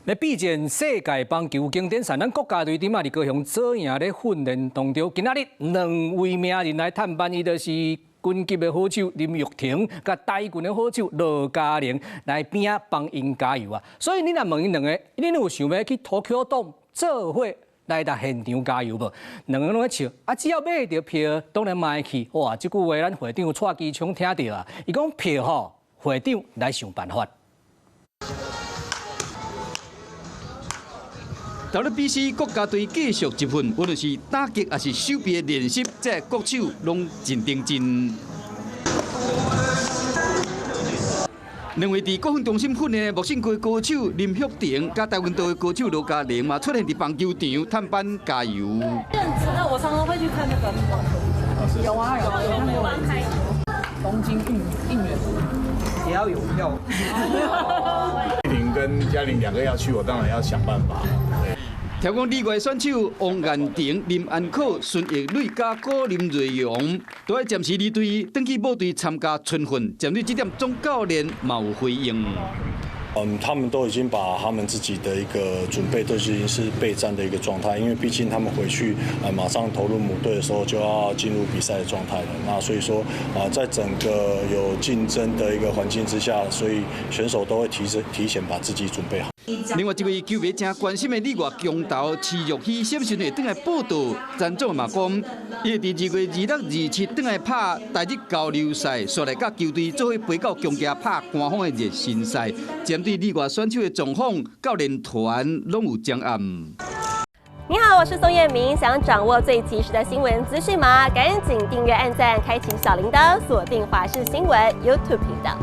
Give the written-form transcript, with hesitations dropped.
来比战世界棒球经典赛，咱国家队伫马伫高雄做赢咧训练当中，今仔日2位名人来探班，伊就是军级的好手林玉婷，甲台军的好手罗嘉玲来边仔帮因加油啊！所以你若问因两个，恁有想要去土丘洞做伙来达现场加油无？两个拢在笑，啊，只要买着票，当然嘛会去。哇，即句话咱会长蔡基昌听到啊，伊讲票吼，会长来想办法。 WBC 国家队继续集训，无论是打击还是手臂的练习，这国手拢真认真。两位伫国训中心训练的木姓歌歌手林玉婷，甲台湾队的歌手罗嘉玲嘛，出现伫棒球场探班加油。那我常常会去看那个乒乓球。有啊有，有看过。东京应援也要有票。玉婷跟嘉玲两个要去，我当然要想办法。 听讲里外选手王彦婷、林安可、孙奕蕊加高林瑞阳，都要暂时离队，登去部队参加春训。针对这点，总教练嘛有回应。他们都已经把他们自己的一个准备都已经是备战的一个状态，因为毕竟他们回去马上投入母队的时候就要进入比赛的状态了。那所以说在整个有竞争的一个环境之下，所以选手都会提前把自己准备好。 另外一位球迷正关心的里外强投池玉熙，什么时会转来报道？詹总嘛讲，伊会伫2月26、27转来拍台日交流赛，续来甲球队做伙陪到强家拍官方的热身赛。针对里外选手的状况，教练团拢有掌握。你好，我是宋彦明。想掌握最及时的新闻资讯吗？赶紧订阅、按赞、开启小铃铛，锁定华视新闻 YouTube 频道。